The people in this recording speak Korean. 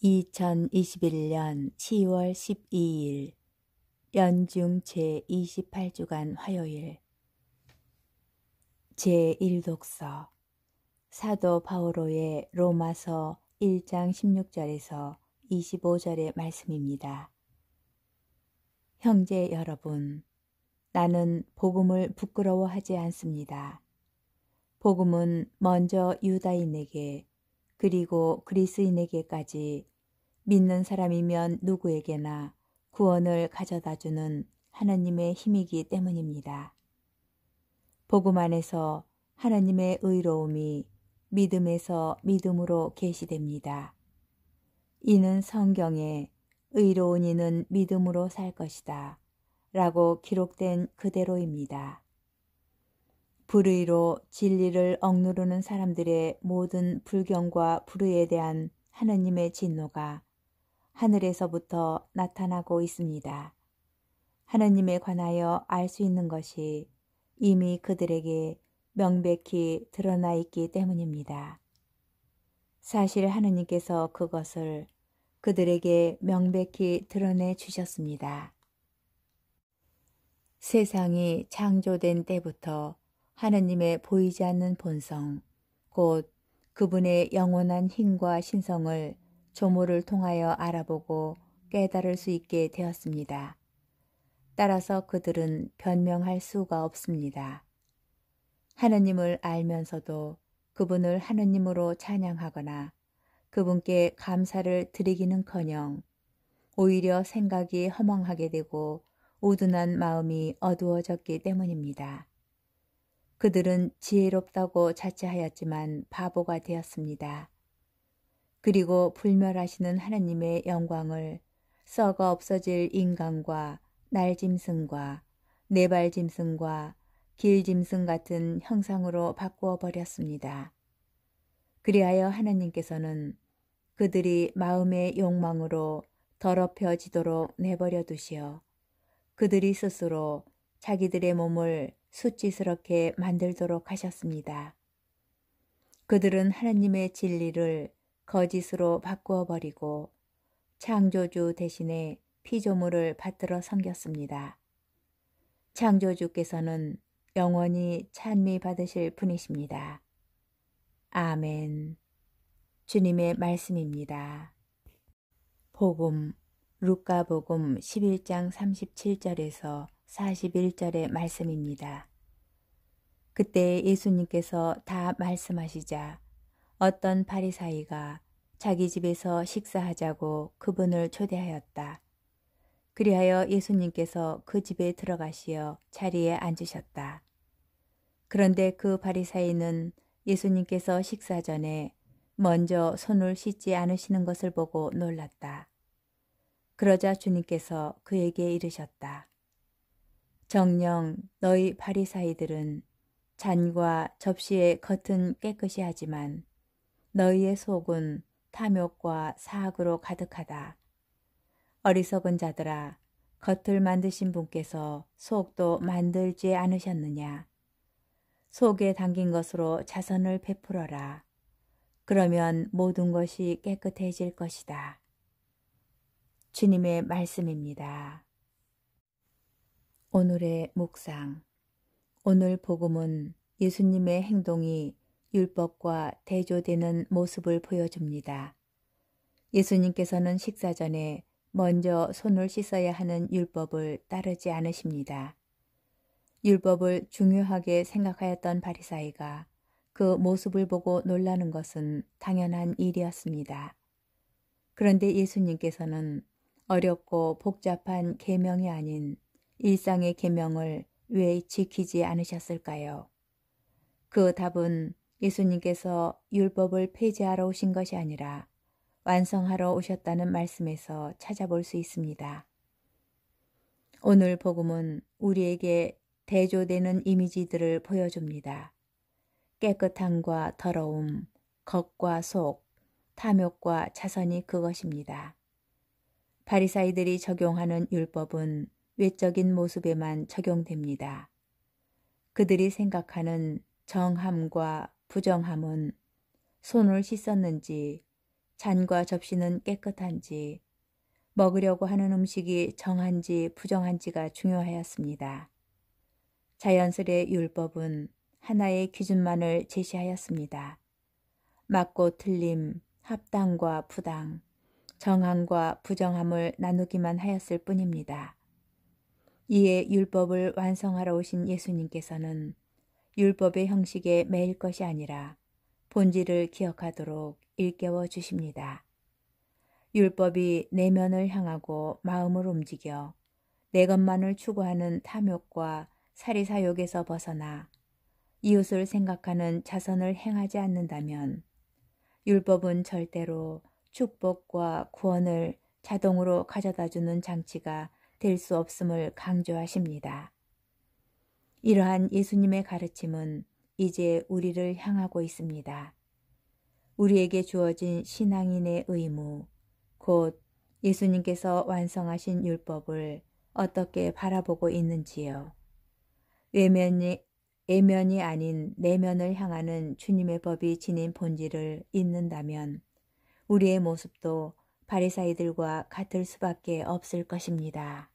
2021년 10월 12일 연중 제28주간 화요일 제1독서 사도 바오로의 로마서 1장 16절에서 25절의 말씀입니다. 형제 여러분, 나는 복음을 부끄러워하지 않습니다. 복음은 먼저 유다인에게 그리고 그리스인에게까지 믿는 사람이면 누구에게나 구원을 가져다주는 하나님의 힘이기 때문입니다. 복음 안에서 하나님의 의로움이 믿음에서 믿음으로 계시됩니다. 이는 성경에 의로운 이는 믿음으로 살 것이다 라고 기록된 그대로입니다. 불의로 진리를 억누르는 사람들의 모든 불경과 불의에 대한 하나님의 진노가 하늘에서부터 나타나고 있습니다. 하나님에 관하여 알 수 있는 것이 이미 그들에게 명백히 드러나 있기 때문입니다. 사실 하나님께서 그것을 그들에게 명백히 드러내 주셨습니다. 세상이 창조된 때부터 하나님의 보이지 않는 본성, 곧 그분의 영원한 힘과 신성을 조모를 통하여 알아보고 깨달을 수 있게 되었습니다. 따라서 그들은 변명할 수가 없습니다. 하나님을 알면서도 그분을 하나님으로 찬양하거나 그분께 감사를 드리기는커녕 오히려 생각이 허망하게 되고 우둔한 마음이 어두워졌기 때문입니다. 그들은 지혜롭다고 자처하였지만 바보가 되었습니다. 그리고 불멸하시는 하나님의 영광을 썩어 없어질 인간과 날짐승과 네발짐승과 길짐승 같은 형상으로 바꾸어 버렸습니다. 그리하여 하나님께서는 그들이 마음의 욕망으로 더럽혀지도록 내버려 두시어 그들이 스스로 자기들의 몸을 수치스럽게 만들도록 하셨습니다. 그들은 하나님의 진리를 거짓으로 바꾸어 버리고 창조주 대신에 피조물을 받들어 섬겼습니다. 창조주께서는 영원히 찬미 받으실 분이십니다. 아멘. 주님의 말씀입니다. 복음, 루카복음 11장 37절에서 41절의 말씀입니다. 그때 예수님께서 다 말씀하시자 어떤 바리사이가 자기 집에서 식사하자고 그분을 초대하였다. 그리하여 예수님께서 그 집에 들어가시어 자리에 앉으셨다. 그런데 그 바리사이는 예수님께서 식사 전에 먼저 손을 씻지 않으시는 것을 보고 놀랐다. 그러자 주님께서 그에게 이르셨다. 정녕 너희 바리사이들은 잔과 접시의 겉은 깨끗이 하지만 너희의 속은 탐욕과 사악으로 가득하다. 어리석은 자들아, 겉을 만드신 분께서 속도 만들지 않으셨느냐. 속에 담긴 것으로 자선을 베풀어라. 그러면 모든 것이 깨끗해질 것이다. 주님의 말씀입니다. 오늘의 묵상. 오늘 복음은 예수님의 행동이 율법과 대조되는 모습을 보여줍니다. 예수님께서는 식사 전에 먼저 손을 씻어야 하는 율법을 따르지 않으십니다. 율법을 중요하게 생각하였던 바리사이가 그 모습을 보고 놀라는 것은 당연한 일이었습니다. 그런데 예수님께서는 어렵고 복잡한 계명이 아닌 일상의 계명을 왜 지키지 않으셨을까요? 그 답은 예수님께서 율법을 폐지하러 오신 것이 아니라 완성하러 오셨다는 말씀에서 찾아볼 수 있습니다. 오늘 복음은 우리에게 대조되는 이미지들을 보여줍니다. 깨끗함과 더러움, 겉과 속, 탐욕과 자선이 그것입니다. 바리사이들이 적용하는 율법은 외적인 모습에만 적용됩니다. 그들이 생각하는 정함과 부정함은 손을 씻었는지 잔과 접시는 깨끗한지, 먹으려고 하는 음식이 정한지 부정한지가 중요하였습니다. 자연스레 율법은 하나의 기준만을 제시하였습니다. 맞고 틀림, 합당과 부당, 정함과 부정함을 나누기만 하였을 뿐입니다. 이에 율법을 완성하러 오신 예수님께서는 율법의 형식에 매일 것이 아니라 본질을 기억하도록 일깨워 주십니다. 율법이 내면을 향하고 마음을 움직여 내 것만을 추구하는 탐욕과 사리사욕에서 벗어나 이웃을 생각하는 자선을 행하지 않는다면 율법은 절대로 축복과 구원을 자동으로 가져다주는 장치가 될 수 없음을 강조하십니다. 이러한 예수님의 가르침은 이제 우리를 향하고 있습니다. 우리에게 주어진 신앙인의 의무, 곧 예수님께서 완성하신 율법을 어떻게 바라보고 있는지요. 외면이 아닌 내면을 향하는 주님의 법이 지닌 본질을 잊는다면 우리의 모습도 바리사이들과 같을 수밖에 없을 것입니다.